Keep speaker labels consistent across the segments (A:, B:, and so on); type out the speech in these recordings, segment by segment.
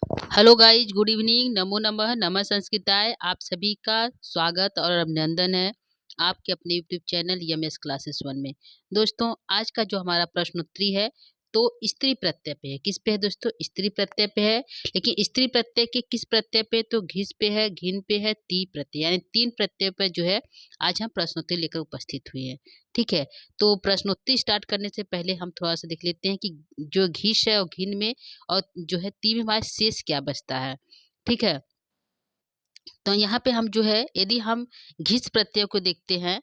A: Hello guys, good evening, नमो नमः, नमः संस्कृताय। आप सभी का स्वागत और अभिनंदन है आपके अपने यूट्यूब चैनल यमएस क्लासेस वन में। दोस्तों, आज का जो हमारा प्रश्नोत्तरी है तो स्त्री प्रत्यय पे है। किस पे है दोस्तों? स्त्री प्रत्यय पे है। लेकिन स्त्री प्रत्यय के किस प्रत्यय पे? तो घिस पे है, घिन पे है, ती प्रत्यय, यानी 3 प्रत्यय पे जो है आज हम प्रश्नोत्तरी लेकर उपस्थित हुए हैं। ठीक है, तो प्रश्नोत्तरी स्टार्ट करने से पहले हम थोड़ा सा देख लेते हैं कि जो घिस है और घिन में और जो है ती में हमारा शेष क्या बचता है। ठीक है, तो यहाँ पे हम जो है यदि हम घिस प्रत्यय को देखते हैं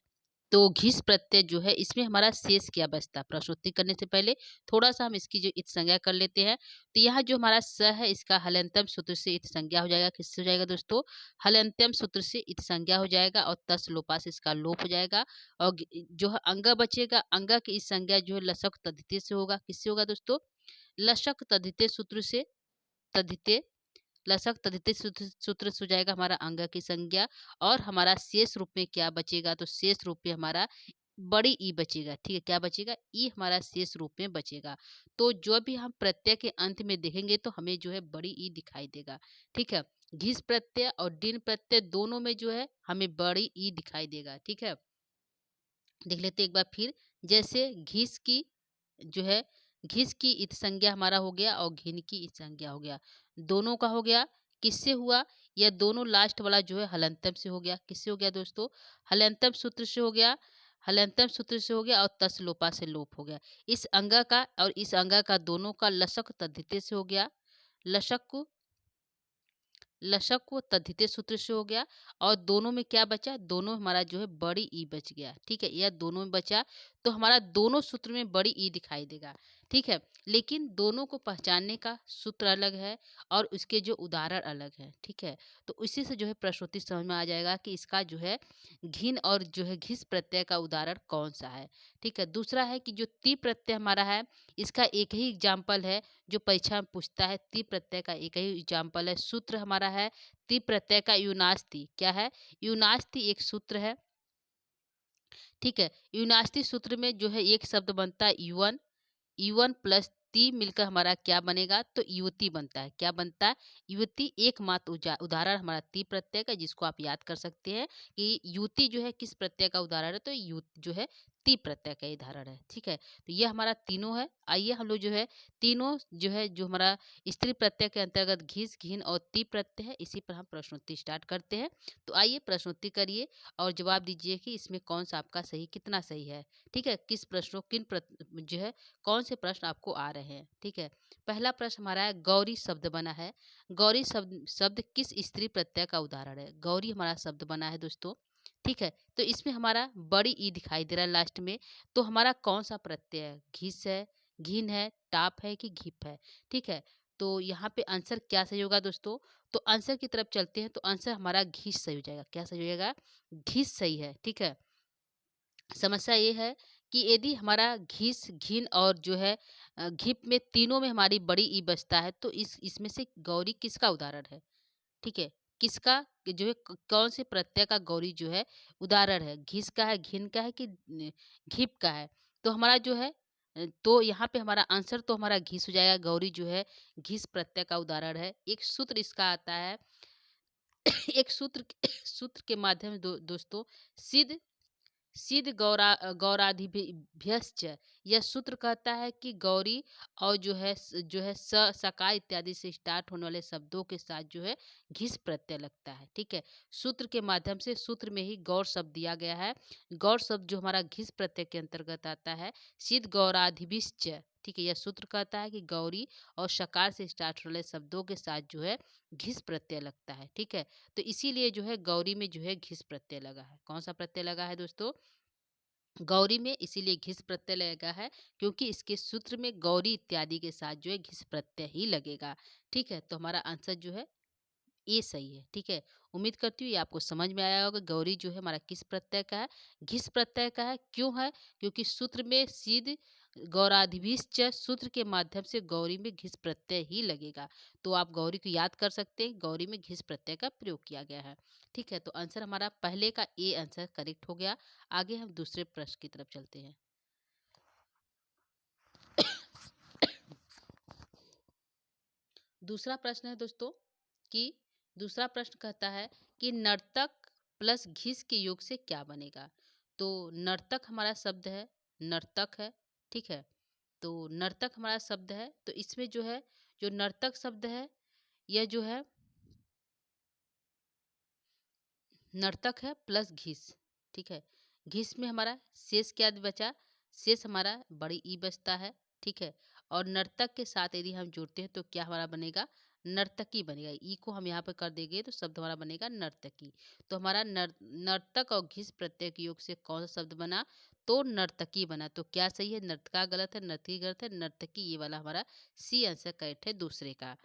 A: तो घिस प्रत्यय जो है इसमें हमारा शेष क्या बचता है। प्रश्नोत्तरी करने से पहले थोड़ा सा हम इसकी जो इत संज्ञा कर लेते हैं। तो यहाँ जो हमारा स है इसका हलंतम सूत्र से इत संज्ञा हो जाएगा। किससे हो जाएगा दोस्तों? हलंतम सूत्र से इत संज्ञा हो जाएगा और तस लोपा से इसका लोप हो जाएगा। और जो है अंगा बचेगा, अंगा की इस संज्ञा जो है लसक तद्धिते से होगा। किससे होगा दोस्तों? लसक तद्धिते सूत्र से, तद्धिते लसक तद्धिते सूत्र से हो जाएगा हमारा अंग की संज्ञा। और हमारा शेष रूप में क्या बचेगा? तो शेष रूप में हमारा बड़ी ई बचेगा। ठीक है, क्या बचेगा? ई हमारा शेष रूप में बचेगा। तो जो भी हम प्रत्यय के अंत में देखेंगे तो हमें जो है बड़ी ई दिखाई देगा। ठीक है, घिस प्रत्यय और डिन प्रत्यय दोनों में जो है हमें बड़ी ई दिखाई देगा। ठीक है, देख लेते एक बार फिर। जैसे घिस की जो है, घिस की इत संज्ञा हमारा हो गया और घिन की इत संज्ञा हो गया। दोनों का हो गया। किससे हुआ? यह दोनों लास्ट वाला जो है हलंतम से हो गया। किससे हो गया दोस्तों? हलंतम सूत्र से हो गया। हलंतम सूत्र से हो गया और तस लोपा से लोप हो गया। इस अंगा का और इस अंगा का दोनों का लसक तद्धिते से हो गया। लसक को लसक को तद्धिते सूत्र से हो गया। और दोनों में क्या बचा? दोनों हमारा जो है बड़ी ई बच गया। ठीक है, यह दोनों में बचा तो हमारा दोनों सूत्र में बड़ी ई दिखाई देगा। ठीक है, लेकिन दोनों को पहचानने का सूत्र अलग है और उसके जो उदाहरण अलग है। ठीक है, तो इसी से जो है प्रश्नोत्तरी समझ में आ जाएगा कि इसका जो है घिन और जो है घिस प्रत्यय का उदाहरण कौन सा है। ठीक है, दूसरा है कि जो ती प्रत्यय हमारा है इसका एक ही एग्जाम्पल है जो परीक्षा में पूछता है। ती प्रत्यय का एक ही एग्जाम्पल है, सूत्र हमारा है ती प्रत्यय का यूनास्ति। क्या है? यूनास्ति एक सूत्र है। ठीक है, यूनास्ति सूत्र में जो है एक शब्द बनता है युवन। युवन प्लस ती मिलकर हमारा क्या बनेगा? तो युवती बनता है। क्या बनता है? युवती। एकमात्र उदाहरण हमारा ती प्रत्यय का, जिसको आप याद कर सकते हैं कि युवती जो है किस प्रत्यय का उदाहरण है? तो यु जो है ती प्रत्यय का उदाहरण है। ठीक है, तो ये हमारा तीनों है। आइए हम लोग जो है तीनों जो है जो हमारा स्त्री प्रत्यय के अंतर्गत घिस, घिन और ती प्रत्यय है, इसी पर हम प्रश्नोत्तरी स्टार्ट करते हैं। तो आइए प्रश्नोत्तरी करिए और जवाब दीजिए कि इसमें कौन सा आपका सही, कितना सही है। ठीक है, किस प्रश्नों जो है कौन से प्रश्न आपको आ रहे हैं। ठीक है, पहला प्रश्न हमारा है गौरी शब्द बना है। गौरी शब्द शब्द किस स्त्री प्रत्यय का उदाहरण है? गौरी हमारा शब्द बना है दोस्तों। ठीक है, तो इसमें हमारा बड़ी ई दिखाई दे रहा है लास्ट में। तो हमारा कौन सा प्रत्यय है? घिस है, घिन है, टाप है कि घिप है? ठीक है, तो यहाँ पे आंसर क्या सही होगा दोस्तों? तो आंसर की तरफ चलते हैं तो आंसर हमारा घिस सही हो जाएगा। क्या सही हो जाएगा? घिस सही है। ठीक है, समस्या ये है कि यदि हमारा घिस, घिन और जो है घिप में तीनों में हमारी बड़ी ई बचता है तो इसमें से गौरी किसका उदाहरण है? ठीक है, किसका जो है कौन से प्रत्यय का गौरी जो है उदाहरण है? घिस का है, घिन का है कि घिप का है? तो हमारा जो है तो यहाँ पे हमारा आंसर तो हमारा घिस हो जाएगा। गौरी जो है घिस प्रत्यय का उदाहरण है। एक सूत्र इसका आता है एक सूत्र के माध्यम से दोस्तों, सिद्ध सिद्ध गौराधिभ्यश्च, यह सूत्र कहता है कि गौरी और जो है सकार इत्यादि से स्टार्ट होने वाले शब्दों के साथ जो है घिस प्रत्यय लगता है। ठीक है, सूत्र के माध्यम से, सूत्र में ही गौर शब्द दिया गया है। गौर शब्द जो हमारा घिस प्रत्यय के अंतर्गत आता है, सिद्ध गौराधिभिश्च। ठीक है, यह सूत्र कहता है कि गौरी और शकार से स्टार्ट होने वाले शब्दों के साथ जो है घिस प्रत्यय लगता है। ठीक है, तो इसीलिए जो है गौरी में जो है घिस प्रत्यय लगा है। कौन सा प्रत्यय लगा है दोस्तों? गौरी में इसीलिए घिस प्रत्यय लगेगा है क्योंकि इसके सूत्र में गौरी इत्यादि के साथ जो है घिस प्रत्यय ही लगेगा। ठीक है, तो हमारा आंसर जो है ये सही है। ठीक है, उम्मीद करती हूँ ये आपको समझ में आया होगा। गौरी जो है हमारा किस प्रत्यय का है? घिस प्रत्यय का है। क्यों है? क्योंकि सूत्र में सिद्ध गौराधिभीश्च, सूत्र के माध्यम से गौरी में घिस प्रत्यय ही लगेगा। तो आप गौरी को याद कर सकते हैं, गौरी में घिस प्रत्यय का प्रयोग किया गया है। ठीक है, तो आंसर हमारा पहले का ए आंसर करेक्ट हो गया। आगे हम दूसरे प्रश्न की तरफ चलते हैं। दूसरा प्रश्न है दोस्तों कि दूसरा प्रश्न कहता है कि नर्तक प्लस घिस के योग से क्या बनेगा। तो नर्तक हमारा शब्द है, नर्तक है, ठीक है। तो नर्तक हमारा शब्द है, तो इसमें जो है जो नर्तक शब्द है यह जो है नर्तक है प्लस घिस, ठीक है। घिस में हमारा शेष क्या बचा, शेष हमारा बड़ी ई बचता है, ठीक है। और नर्तक के साथ यदि हम जोड़ते हैं तो क्या हमारा बनेगा, नर्तकी बनेगा। ई को हम यहाँ पर कर देंगे तो शब्द हमारा बनेगा नर्तकी। तो हमारा नर्तक और घिस प्रत्यय के योग से कौन सा शब्द बना, तो नर्तकी बना। तो क्या सही है, नर्तका गलत है, नर्तकी गलत है, नर्तकी ये वाला हमारा सी आंसर करेक्ट है दूसरे का,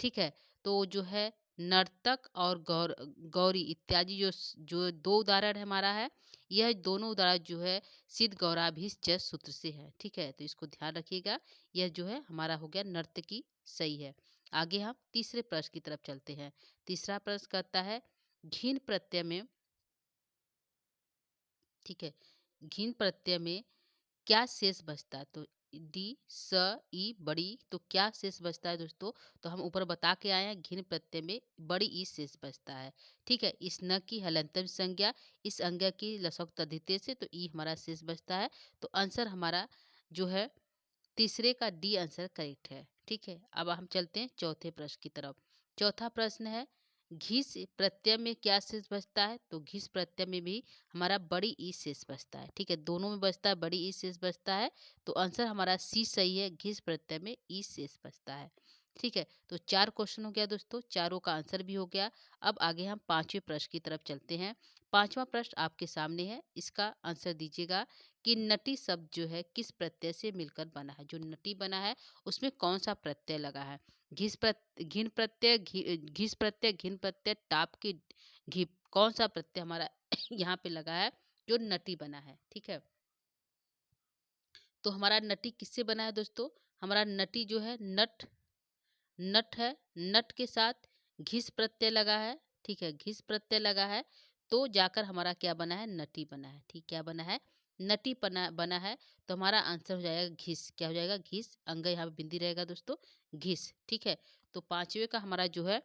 A: ठीक है। तो जो है नर्तक और गौरी इत्यादि जो जो दो उदाहरण हमारा है, यह दोनों उदाहरण जो है सिद्ध गौराभीस च सूत्र से है, ठीक है। तो इसको ध्यान रखिएगा, यह जो है हमारा हो गया नर्तकी सही है। आगे हम तीसरे प्रश्न की तरफ चलते हैं। तीसरा प्रश्न कहता है घिन प्रत्यय में, ठीक है, घिन प्रत्यय में क्या शेष बचता है। तो डी स ई बड़ी, तो क्या शेष बचता है दोस्तों, तो हम ऊपर बता के आए हैं घिन प्रत्यय में बड़ी ई शेष बचता है, ठीक है। इस न की हलंतम संज्ञा, इस अंज्ञा की लसक तद्धिते से, तो ई हमारा शेष बचता है। तो आंसर हमारा जो है तीसरे का डी आंसर करेक्ट है, ठीक है। अब हम चलते हैं चौथे प्रश्न की तरफ। चौथा प्रश्न है घिस प्रत्यय में क्या शेष बचता है। तो घिस प्रत्यय में भी हमारा बड़ी ई शेष बचता है, ठीक है। दोनों में बचता है, बड़ी ई शेष बचता है। तो आंसर हमारा सी सही है, घिस प्रत्यय में ई शेष बचता है, ठीक है। तो 4 क्वेश्चन हो गया दोस्तों, चारों का आंसर भी हो गया। अब आगे हम पांचवें प्रश्न की तरफ चलते हैं। पांचवा प्रश्न आपके सामने है, इसका आंसर दीजिएगा कि नटी शब्द जो है किस प्रत्यय से मिलकर बना है। जो नटी बना है उसमें कौन सा प्रत्यय लगा है। घिन प्रत्यय, घिस प्रत्यय, घिन प्रत्यय, टाप की घिप, कौन सा प्रत्यय हमारा यहाँ पे लगा है जो नटी बना है, ठीक है। तो हमारा नटी किससे बना है दोस्तों, हमारा नटी जो है नट, नट है, नट के साथ घिस प्रत्यय लगा है, ठीक है, घिस प्रत्यय लगा है। तो जाकर हमारा क्या बना है, नटी बना है, ठीक, क्या बना है, नटी बना है। तो हमारा आंसर हो जाएगा घिस, क्या हो जाएगा, घिस, अंग यहाँ पे बिंदी रहेगा दोस्तों, घिस, ठीक है। तो पांचवे का हमारा जो है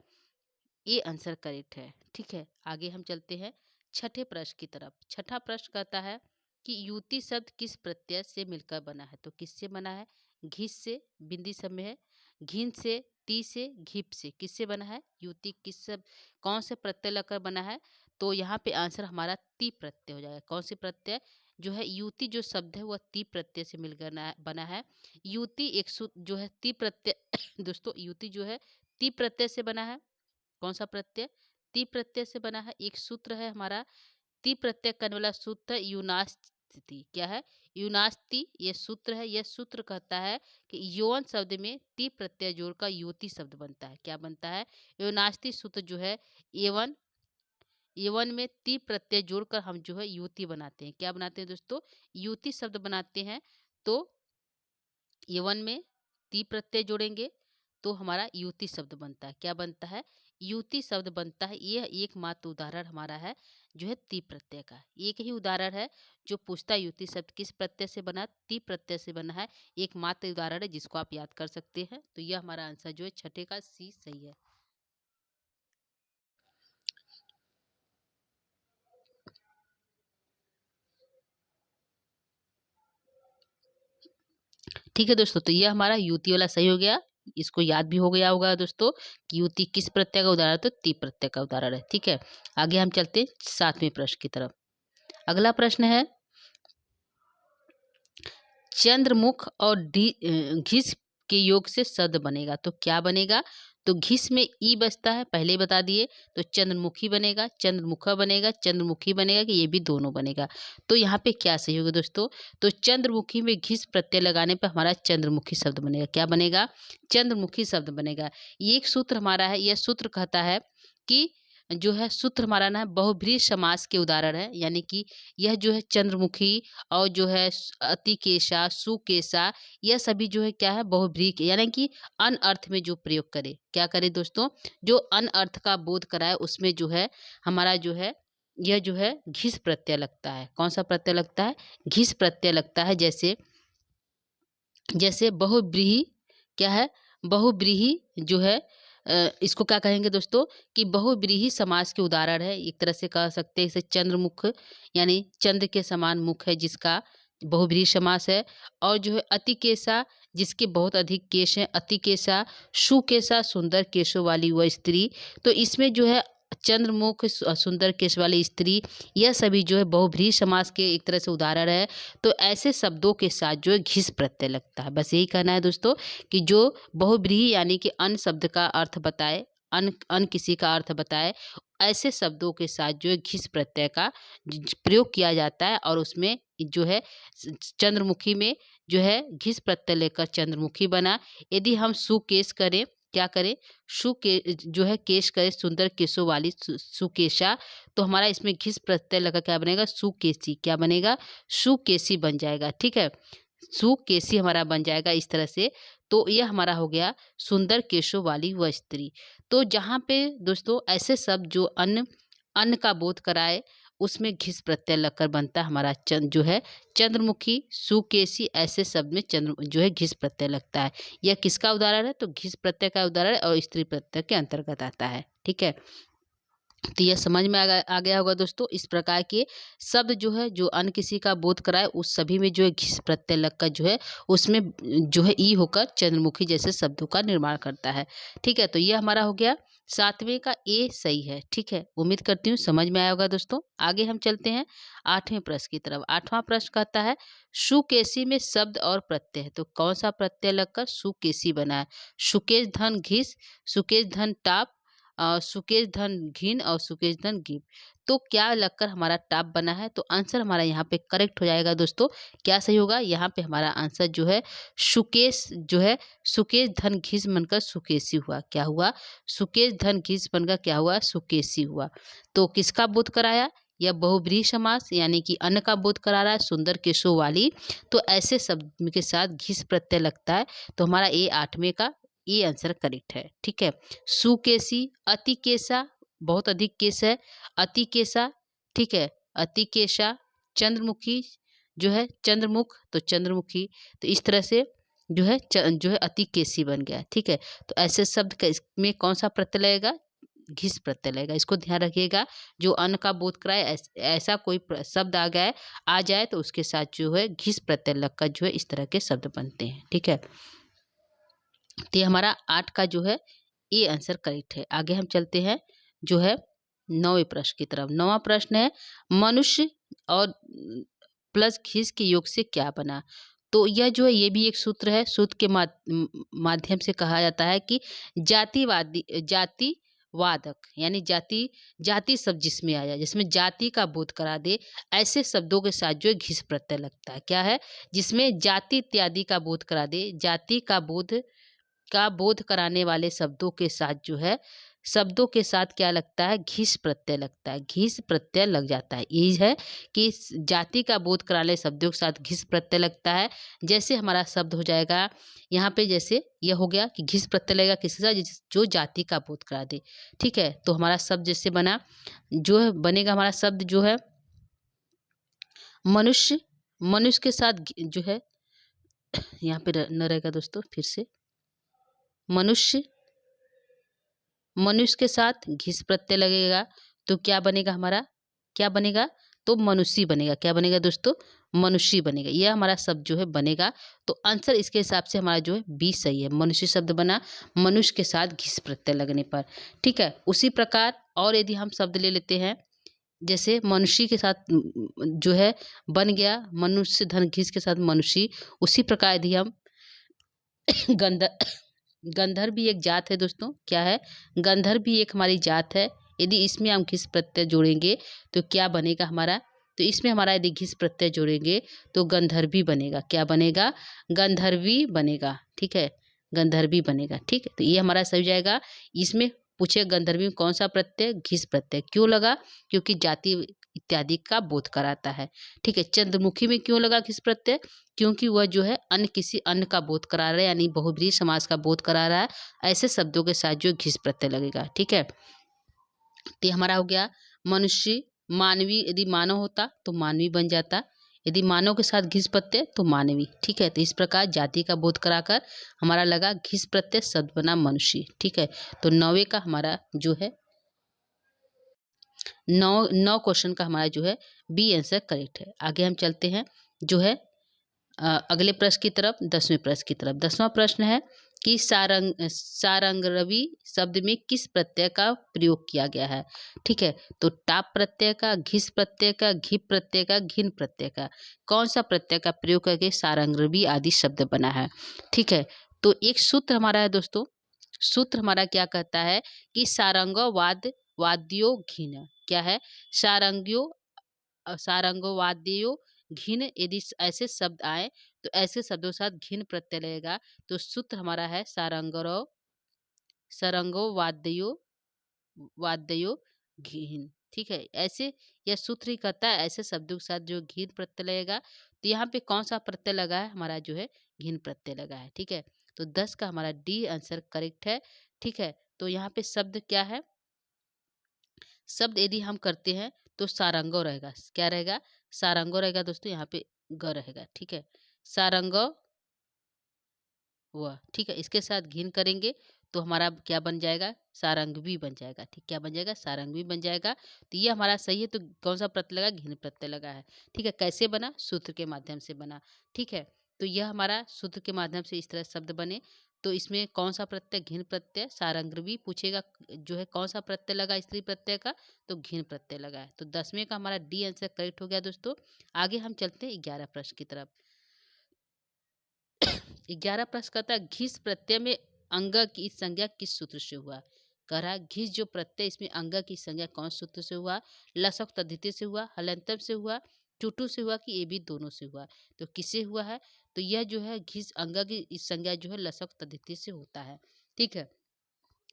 A: ये आंसर करेक्ट है, ठीक है। आगे हम चलते हैं छठे प्रश्न की तरफ। छठा प्रश्न कहता है कि युति शब्द किस प्रत्यय से मिलकर बना है। तो किससे बना है, घिस से, बिंदी सब में है, घिन से, ती से, घिप से, किससे बना है, युति किस सब कौन से प्रत्यय लगकर बना है। तो यहाँ पे आंसर हमारा ती प्रत्यय हो जाएगा। कौन से प्रत्यय, जो है युति जो शब्द है वह ती प्रत्यय से मिलकर बना है। युति एक जो है ती प्रत्यय दोस्तों, युति जो है ती प्रत्यय से बना है। कौन सा प्रत्यय, ती प्रत्यय से बना है। एक सूत्र है हमारा ती प्रत्यय करने वाला सूत्र है यूनास्ति, क्या है, यूनास्ति, ये सूत्र है। यह सूत्र कहता है कि यौन शब्द में ती प्रत्यय जोड़कर युति शब्द बनता है। क्या बनता है, यूनास्ति सूत्र जो है एवन, एवन में ती प्रत्यय जोड़कर हम जो है युति बनाते हैं। क्या बनाते हैं दोस्तों, युति शब्द बनाते हैं। तो यवन में ती प्रत्यय जोड़ेंगे तो हमारा युति शब्द बनता है। क्या बनता है, युति शब्द बनता है। यह एकमात्र उदाहरण हमारा है जो है ती प्रत्यय का। एक ही उदाहरण है जो पूछता है युति शब्द किस प्रत्यय से बना, ती प्रत्यय से बना है। एकमात्र उदाहरण है जिसको आप याद कर सकते हैं। तो यह हमारा आंसर जो है छठे का सी सही है। ठीक है दोस्तों, तो यह हमारा युति वाला सही हो गया। इसको याद भी हो गया होगा दोस्तों कि युति किस प्रत्यय का उदाहरण है, तो ती प्रत्यय का उदाहरण है, ठीक है। आगे हम चलते हैं सातवें प्रश्न की तरफ। अगला प्रश्न है चंद्रमुख और घिस के योग से शब्द बनेगा। तो क्या बनेगा, तो घिस में ई बचता है, पहले ही बता दिए। तो चंद्रमुखी बनेगा, चंद्रमुखा बनेगा, चंद्रमुखी बनेगा, कि ये भी दोनों बनेगा। तो यहाँ पे क्या सही होगा दोस्तों, तो चंद्रमुखी में घिस प्रत्यय लगाने पर हमारा चंद्रमुखी शब्द बनेगा। क्या बनेगा, चंद्रमुखी शब्द बनेगा। ये एक सूत्र हमारा है, यह सूत्र कहता है कि जो है सूत्र हमारा ना बहुब्रीहि समास के उदाहरण है। यानी कि यह जो है चंद्रमुखी और जो है अतिकेशा, सुकेशा, यह सभी जो है क्या है बहुब्रीहि के, यानी कि अन अर्थ में जो प्रयोग करे। क्या करे दोस्तों, जो अन अर्थ का बोध कराए उसमें जो है हमारा जो है यह जो है घिस प्रत्यय लगता है। कौन सा प्रत्यय लगता है, घिस प्रत्यय लगता है। जैसे जैसे बहुब्रीहि, क्या है, बहुब्रीहि जो है इसको क्या कहेंगे दोस्तों कि बहुव्रीहि समास के उदाहरण है। एक तरह से कह सकते हैं इसे चंद्रमुख, यानी चंद्र के समान मुख है जिसका बहुव्रीहि समास है। और जो है अतिकेशा, जिसके बहुत अधिक केश हैं, अतिकेशा। सुकेशा, सुंदर केशों वाली वह स्त्री। तो इसमें जो है चंद्रमुख, सुंदर केश वाली स्त्री, यह सभी जो है बहुव्रीहि समास के एक तरह से उदाहरण है। तो ऐसे शब्दों के साथ जो है घिस प्रत्यय लगता है। बस यही कहना है दोस्तों कि जो बहुव्रीहि यानी कि अन्य शब्द का अर्थ बताए, अन किसी का अर्थ बताए, ऐसे शब्दों के साथ जो है घिस प्रत्यय का प्रयोग किया जाता है। और उसमें जो है चंद्रमुखी में जो है घिस प्रत्यय लेकर चंद्रमुखी बना। यदि हम सुकेश करें, क्या करें, सुके जो है केश करें, सुंदर केशों वाली सुकेशा, तो हमारा इसमें घिस प्रत्यय लगा क्या बनेगा, सुकेशी। क्या बनेगा, सुकेशी बन जाएगा। ठीक है, सुकेशी हमारा बन जाएगा इस तरह से। तो यह हमारा हो गया सुंदर केशों वाली वह स्त्री। तो जहाँ पे दोस्तों ऐसे शब्द जो अन्न अन्न का बोध कराए, उसमें घिस प्रत्यय लगकर बनता है हमारा जो है चंद्रमुखी, सुकेशी। ऐसे शब्द में चंद्र जो है घिस प्रत्यय लगता है। यह किसका उदाहरण है, तो घिस प्रत्यय का उदाहरण और स्त्री प्रत्यय के अंतर्गत आता है। ठीक है, तो यह समझ में आ गया होगा दोस्तों। इस प्रकार के शब्द जो है जो अन्य किसी का बोध कराए, उस सभी में जो है घिस प्रत्यय लगकर जो है उसमें जो है ई होकर चंद्रमुखी जैसे शब्दों का निर्माण करता है। ठीक है, तो यह हमारा हो गया 7वें का ए सही है। ठीक है, उम्मीद करती हूँ समझ में आया होगा दोस्तों। आगे हम चलते हैं 8वें प्रश्न की तरफ। 8वां प्रश्न कहता है सुकेशी में शब्द और प्रत्यय है, तो कौन सा प्रत्यय लगकर सुकेशी बना है। सुकेश धन घिस, सुकेश धन टाप, सुकेश धन घिन और सुकेश धन गिव। तो क्या लगकर हमारा टाप बना है, तो आंसर हमारा यहाँ पे करेक्ट हो जाएगा दोस्तों। क्या सही होगा, यहाँ पे हमारा आंसर जो है सुकेश जो है सुकेश धन घिस बनकर सुकेशी हुआ। क्या हुआ, सुकेश धन घिस बनकर क्या हुआ, सुकेशी हुआ। तो किसका बोध कराया, यह बहुव्रीहि समास यानी कि अन्न का बोध करा रहा है, सुंदर केशों वाली। तो ऐसे शब्द के साथ घिस प्रत्यय लगता है। तो हमारा ए 8वें का ये आंसर करेक्ट है। ठीक है, सुकेशी, अतिकेशा, बहुत अधिक केश है, अतिकेशा। ठीक है, अतिकेशा, चंद्रमुखी जो है चंद्रमुख, तो चंद्रमुखी। तो इस तरह से जो है जो है अतिकेशी बन गया। ठीक है, तो ऐसे शब्द का इसमें कौन सा प्रत्यय लगेगा, घिस प्रत्यय लगेगा। इसको ध्यान रखिएगा। जो अन्न का बोध कराए ऐसा कोई शब्द आ जाए तो उसके साथ जो है घिस प्रत्यय लगकर जो है इस तरह के शब्द बनते हैं। ठीक है, तो ये हमारा 8 का जो है ये आंसर करेक्ट है। आगे हम चलते हैं जो है 9वें प्रश्न की तरफ। 9वां प्रश्न है मनुष्य और प्लस घिस के योग से क्या बना। तो यह जो है ये भी एक सूत्र है। सूत्र के माध्यम से कहा जाता है कि जातिवादक यानी जाति शब्द जिसमें आ जाए, जिसमें जाति का बोध करा दे, ऐसे शब्दों के साथ जो है घिस प्रत्यय लगता है। क्या है, जिसमें जाति इत्यादि का बोध करा दे, जाति का बोध कराने वाले शब्दों के साथ जो है शब्दों के साथ क्या लगता है, घिस प्रत्यय लगता है। घिस प्रत्यय लग जाता है। यही है कि जाति का बोध कराने शब्दों के साथ घिस प्रत्यय लगता है। जैसे हमारा शब्द हो जाएगा यहाँ पे, जैसे यह हो गया कि घिस प्रत्यय लगेगा किसके साथ, जो जाति का बोध करा दे। ठीक है, तो हमारा शब्द जैसे बना जो है बनेगा हमारा शब्द जो है मनुष्य। मनुष्य के साथ जो है यहाँ पे न रहेगा दोस्तों, फिर से मनुष्य के साथ घिस प्रत्यय लगेगा तो क्या बनेगा हमारा, क्या बनेगा, तो मनुष्य बनेगा। क्या बनेगा दोस्तों, मनुष्य बनेगा। यह हमारा शब्द जो है बनेगा। तो आंसर इसके हिसाब से हमारा जो है बी सही है। मनुष्य शब्द बना मनुष्य के साथ घिस प्रत्यय लगने पर। ठीक है, उसी प्रकार और यदि हम शब्द ले लेते हैं, जैसे मनुष्य के साथ जो है बन गया मनुष्य धन घिस के साथ मनुष्य। उसी प्रकार यदि हम गंधर्व भी एक जात है दोस्तों। क्या है, गंधर्व भी एक हमारी जात है। यदि इसमें हम घिस प्रत्यय जोड़ेंगे तो क्या बनेगा हमारा, तो इसमें हमारा यदि घिस प्रत्यय जोड़ेंगे तो गंधर्वी बनेगा। क्या बनेगा, गंधर्वी बनेगा। ठीक है, गंधर्वी बनेगा। ठीक है, तो ये हमारा सही जाएगा। इसमें पूछे गंधर्वी में कौन सा प्रत्यय, घिस प्रत्यय। क्यों लगा, क्योंकि जाति इत्यादि का बोध कराता है। ठीक है, चंद्रमुखी में क्यों लगा घिस प्रत्यय, क्योंकि वह जो है अन्य किसी अन्य का बोध करा रहा है, यानी बहुव्रीहि समास का बोध करा रहा है। ऐसे शब्दों के साथ जो घिस प्रत्यय लगेगा। ठीक है, तो हमारा हो गया मनुष्य। मानवी, यदि मानव होता तो मानवी बन जाता। यदि मानव के साथ घिस प्रत्यय तो मानवी। ठीक है, तो इस प्रकार जाति का बोध कराकर हमारा लगा घिस प्रत्यय शब्द बना मनुष्य। ठीक है, तो 9वें का हमारा जो है 9 क्वेश्चन का हमारा जो है बी आंसर करेक्ट है। आगे हम चलते हैं जो है अगले प्रश्न की तरफ, 10वें प्रश्न की तरफ। 10वां प्रश्न है कि सारंगरवी शब्द में किस प्रत्यय का प्रयोग किया गया है। ठीक है, तो टाप प्रत्यय का, घिस प्रत्यय का, घिप प्रत्यय का, घिन प्रत्यय का, कौन सा प्रत्यय का प्रयोग करके सारंगरवी आदि शब्द बना है। ठीक है, तो एक सूत्र हमारा है दोस्तों, सूत्र हमारा क्या कहता है कि सारंगो वाद्यो घिन, क्या है, सारंग्यो सारंगो वाद्यो घिन, यदि ऐसे शब्द आए तो ऐसे शब्दों के साथ घिन प्रत्यय लगेगा। तो सूत्र हमारा है सारंगो वाद्यो घिन। ठीक है, ऐसे यह सूत्र ही कहता है ऐसे शब्दों के साथ जो घिन प्रत्यय लगेगा। तो यहाँ पे कौन सा प्रत्यय लगा है, हमारा जो है घिन प्रत्यय लगा है। ठीक है, तो 10 का हमारा डी आंसर करेक्ट है। ठीक है, तो यहाँ पे शब्द क्या है, शब्द यदि हम करते हैं तो सारंगो रहेगा। क्या रहेगा, सारंगो रहेगा दोस्तों, यहाँ पे ग रहेगा। ठीक है, सारंगो वह। ठीक है, इसके साथ घिन करेंगे तो हमारा क्या बन जाएगा, सारंगवी बन जाएगा। ठीक, क्या बन जाएगा, सारंगवी बन जाएगा। तो ये हमारा सही है। तो कौन सा प्रत्यय लगा, घिन प्रत्यय लगा है। ठीक है, कैसे बना, सूत्र के माध्यम से बना। ठीक है, तो यह हमारा सूत्र के माध्यम से इस तरह शब्द बने। तो इसमें कौन सा प्रत्यय, घिन प्रत्यय, सारंगवी पूछेगा जो है कौन सा प्रत्यय लगा स्त्री प्रत्यय का, तो घिन प्रत्यय लगा है। तो 10वें का हमारा डी आंसर करेक्ट हो गया दोस्तों। आगे हम चलते हैं 11 प्रश्न की तरफ। 11 प्रश्न कहता है घिस प्रत्यय में अंग की संज्ञा किस सूत्र से हुआ। कह रहा है घिस जो प्रत्यय इसमें अंग की संज्ञा कौन सूत्र से हुआ, लसक तद्धित से हुआ, हलंतम से हुआ, टूटू से हुआ कि ये भी दोनों से हुआ। तो किससे हुआ है, तो यह जो है घिस अंग की इस संज्ञा जो है लसक तद्धित से होता है। ठीक है,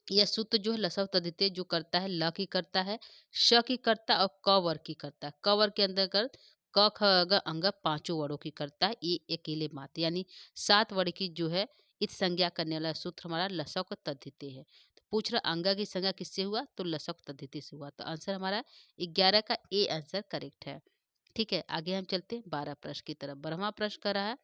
A: यह सूत्र जो है लसक तद्धित जो करता है ल की करता है, श की करता है और क वर्ग की करता है। क वर्ग के अंतर्गत क ख ग अंग पांचों वर्णों की करता है, ये अकेले मात्र यानी 7 वर्ण की जो है इस संज्ञा करने वाला सूत्र हमारा लसक तद्धित है। तो पूछ रहा अंग की संज्ञा किससे हुआ, तो लसक तद्धित से हुआ। तो आंसर हमारा 11 का ए आंसर करेक्ट है। ठीक है, आगे हम चलते हैं 12 प्रश्न की तरफ। 12वां प्रश्न कर रहा है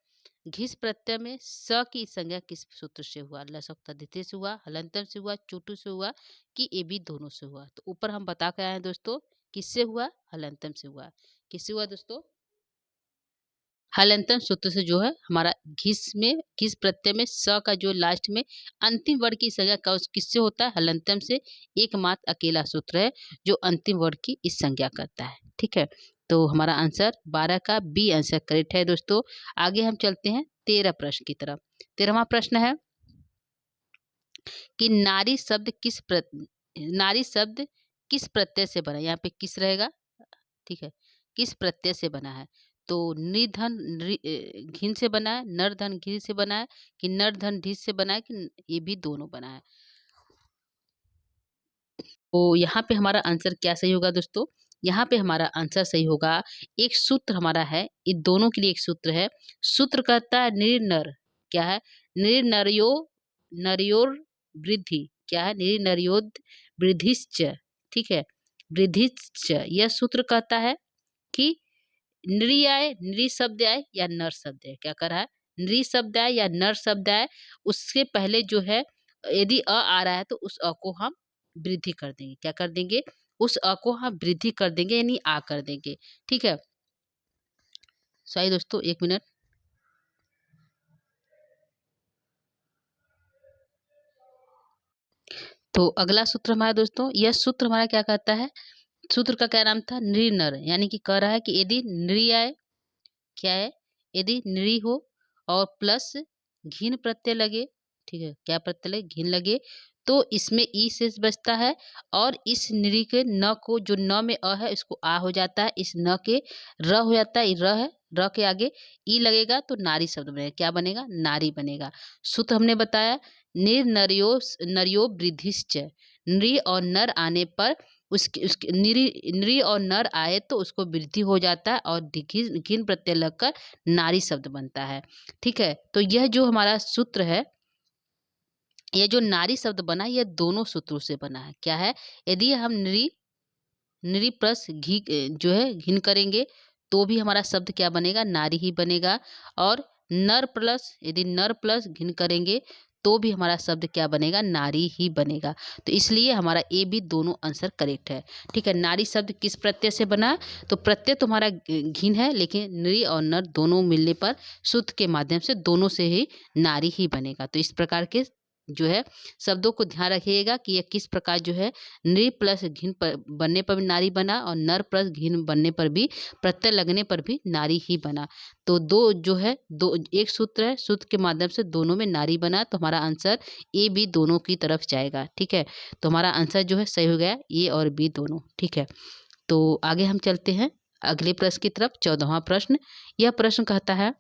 A: घिस प्रत्यय में स की संज्ञा किस सूत्र से हुआ, लसक तद्धित से हुआ, हलंतम से हुआ, चोटू से हुआ कि ये भी दोनों से हुआ। तो ऊपर हम बता के आए हैं दोस्तों किससे हुआ, हलंतम से हुआ। किससे हुआ दोस्तों, हलंतम सूत्र से जो है हमारा घिस प्रत्यय में स का जो लास्ट में अंतिम वर्ड की संज्ञा का किससे होता है, हलंतम से। एकमात्र अकेला सूत्र है जो अंतिम वर्ड की इस संज्ञा करता है। ठीक है, तो हमारा आंसर 12 का बी आंसर करेक्ट है दोस्तों। आगे हम चलते हैं 13 प्रश्न की तरफ। 13वां प्रश्न है कि नारी शब्द किस प्रत्यय से बना। यहाँ पे किस रहेगा, ठीक है, किस प्रत्यय से बना है। तो निर्धन घिन से बना है, नरधन घिन से बना है कि नरधन ढिस से बना है कि ये भी दोनों बना है। तो यहाँ पे हमारा आंसर क्या सही होगा दोस्तों, यहाँ पे हमारा आंसर सही होगा, एक सूत्र हमारा है, ये दोनों के लिए एक सूत्र है। सूत्र कहता है निर्नर, क्या है, निर्नर्यो नर्योर वृद्धि, क्या है, निर्नर्योद वृद्धिश्च। ठीक है, वृद्धिश्च, यह सूत्र कहता है कि नृ आए, नृ शब्द आए या नर शब्द आए। क्या कर रहा है, नृ शब्द आए या नर शब्द आए, उसके पहले जो है यदि आ रहा है तो उस को हम वृद्धि कर देंगे। क्या कर देंगे, उस को हम वृद्धि कर देंगे यानी आ कर देंगे। ठीक है, सही दोस्तों, 1 मिनट। तो अगला सूत्र हमारा दोस्तों, यह सूत्र हमारा क्या कहता है, सूत्र का क्या नाम था, नृ नर, यानी कि कह रहा है कि यदि नृ आए, क्या है, यदि नृ हो और प्लस घिन प्रत्यय लगे, ठीक है, क्या प्रत्यय लगे, घिन लगे, तो इसमें ई शेष बचता है और इस नृ के न को जो न में अ है इसको आ हो जाता है, इस न के र हो जाता है, र है, र के आगे ई लगेगा तो नारी शब्द बनेगा। क्या बनेगा, नारी बनेगा। सूत्र हमने बताया निर्नर्यो नर्यो वृद्धिश्च, नृ और नर आने पर उसके नृ और नर आए तो उसको वृद्धि हो जाता है और घिन प्रत्यय लगकर नारी शब्द बनता है। ठीक है, तो यह जो हमारा सूत्र है, यह जो नारी शब्द बना यह दोनों सूत्रों से बना है। क्या है, यदि हम नृ प्लस घी जो है घिन करेंगे तो भी हमारा शब्द क्या बनेगा, नारी ही बनेगा। और नर प्लस, यदि नर प्लस घिन करेंगे तो भी हमारा शब्द क्या बनेगा, नारी ही बनेगा। तो इसलिए हमारा ए बी दोनों आंसर करेक्ट है। ठीक है, नारी शब्द किस प्रत्यय से बना, तो प्रत्यय तुम्हारा घिन है, लेकिन नृ और नर दोनों मिलने पर शुद्ध के माध्यम से दोनों से ही नारी ही बनेगा। तो इस प्रकार के जो है शब्दों को ध्यान रखिएगा कि यह किस प्रकार जो है नृ प्लस घिन पर बनने पर भी नारी बना और नर प्लस घिन बनने पर भी, प्रत्यय लगने पर भी नारी ही बना। तो दो जो है, दो एक सूत्र है, सूत्र के माध्यम से दोनों में नारी बना, तो हमारा आंसर ए बी दोनों की तरफ जाएगा। ठीक है, तो हमारा आंसर जो है सही हो गया, ए और बी दोनों। ठीक है, तो आगे हम चलते हैं अगले प्रश्न की तरफ। 14वां प्रश्न, यह प्रश्न कहता है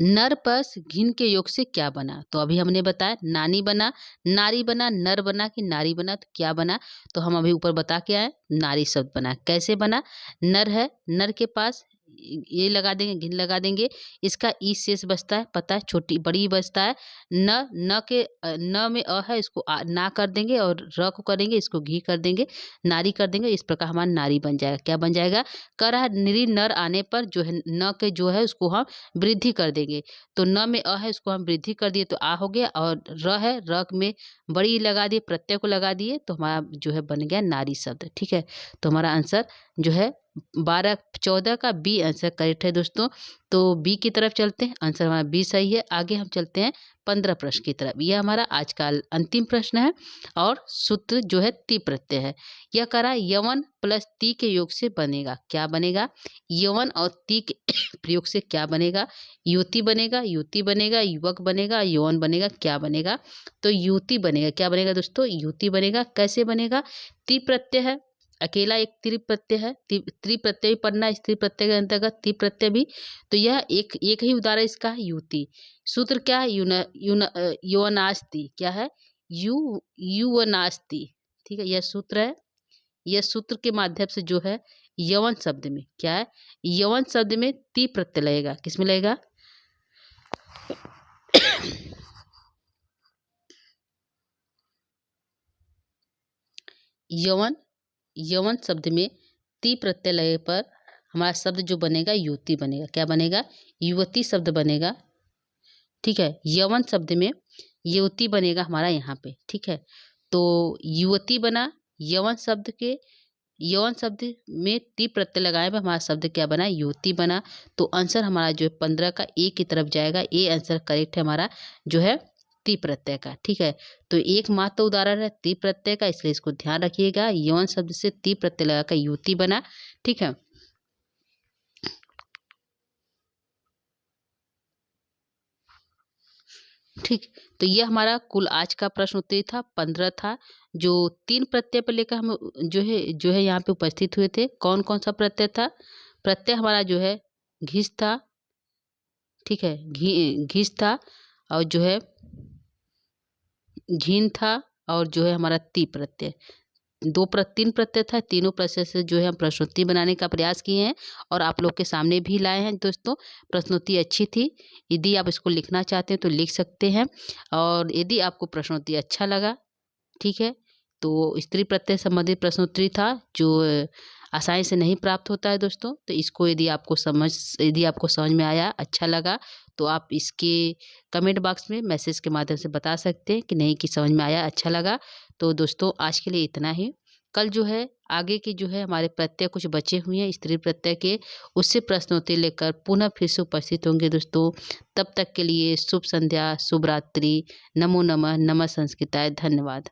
A: नर प्लस घिन के योग से क्या बना। तो अभी हमने बताया नानी बना, नारी बना, नर बना कि नारी बना, तो क्या बना, तो हम अभी ऊपर बता के आए नारी शब्द बना। कैसे बना, नर है, नर के पास ये लगा देंगे, घिन लगा देंगे, इसका ई शेष बचता है, पता है छोटी बड़ी बचता है। न के न में अ है, इसको ना कर देंगे और र को करेंगे, इसको घी कर देंगे, नारी कर देंगे। इस प्रकार हमारा नारी बन जाएगा। क्या बन जाएगा, कर रहा है निरी नर आने पर जो है न के जो है उसको हम वृद्धि कर देंगे। तो न में अ है, उसको हम वृद्धि कर दिए तो आ हो गया, और र है, र में बड़ी लगा दिए, प्रत्यय को लगा दिए, तो हमारा जो है बन गया नारी शब्द। ठीक है, तो हमारा आंसर जो है 14 का बी आंसर करेक्ट है दोस्तों। तो बी की तरफ चलते हैं, आंसर हमारा बी सही है। आगे हम चलते हैं 15 प्रश्न की तरफ। यह हमारा आज का अंतिम प्रश्न है और सूत्र जो है ती प्रत्यय है। यह करा यवन प्लस ती के योग से बनेगा। क्या बनेगा, यवन और ती के प्रयोग से क्या बनेगा, युति बनेगा, युति बनेगा, युवक बनेगा, यौवन बनेगा, क्या बनेगा, तो युति बनेगा। क्या बनेगा दोस्तों, युति बनेगा। कैसे बनेगा, ती प्रत्यय है, अकेला एक त्री प्रत्यय है, त्री प्रत्यय भी पढ़ना है, स्त्री प्रत्यय के अंतर्गत ती प्रत्यय भी। तो यह एक ही उदाहरण इसका है, युति। सूत्र क्या है, यौवनास्ति, क्या है, युवनास्ति। ठीक है, यह सूत्र है। यह सूत्र के माध्यम से जो है यवन शब्द में क्या है, यवन शब्द में ती प्रत्यय लगेगा। किसमें लगेगा, यवन, यवन शब्द में ती प्रत्यय लगे पर हमारा शब्द जो बनेगा युति बनेगा। क्या बनेगा, युवती शब्द बनेगा। ठीक है, यवन शब्द में युवती बनेगा हमारा यहाँ पे। ठीक है, तो युवती बना, यवन शब्द के, यवन शब्द में ती प्रत्यय लगाए पर हमारा शब्द क्या बना, युवती बना। तो आंसर हमारा जो है 15 का ए की तरफ जाएगा। ए आंसर करेक्ट है हमारा जो है ती प्रत्यय का। ठीक है, तो एक मात्र उदाहरण है ती प्रत्यय का, इसलिए इसको ध्यान रखिएगा। यवन शब्द से ती प्रत्यय लगाकर युवती बना। ठीक है, ठीक, तो ये हमारा कुल आज का प्रश्न उत्तरी था, 15 था, जो 3 प्रत्यय पर लेकर हम जो है यहाँ पे उपस्थित हुए थे। कौन कौन सा प्रत्यय था, प्रत्यय हमारा जो है घिस था। ठीक है, घिस था, और जो है घिन था, और जो है हमारा ती प्रत्यय। 3 प्रत्यय था, तीनों प्रत्यय से जो है हम प्रश्नोत्तरी बनाने का प्रयास किए हैं और आप लोग के सामने भी लाए हैं दोस्तों। प्रश्नोत्तरी अच्छी थी, यदि आप इसको लिखना चाहते हैं तो लिख सकते हैं। और यदि आपको प्रश्नोत्तरी अच्छा लगा, ठीक है, तो स्त्री प्रत्यय संबंधित प्रश्नोत्तरी था जो आसानी से नहीं प्राप्त होता है दोस्तों। तो इसको यदि आपको समझ में आया, अच्छा लगा, तो आप इसके कमेंट बॉक्स में मैसेज के माध्यम से बता सकते हैं कि नहीं, कि समझ में आया, अच्छा लगा। तो दोस्तों आज के लिए इतना ही। कल जो है आगे के जो है हमारे प्रत्यय कुछ बचे हुए हैं स्त्री प्रत्यय के, उससे प्रश्नोत्तरी लेकर पुनः फिर से उपस्थित होंगे दोस्तों। तब तक के लिए शुभ संध्या, शुभ रात्रि, नमो नमः, नमः संस्कृताय, धन्यवाद।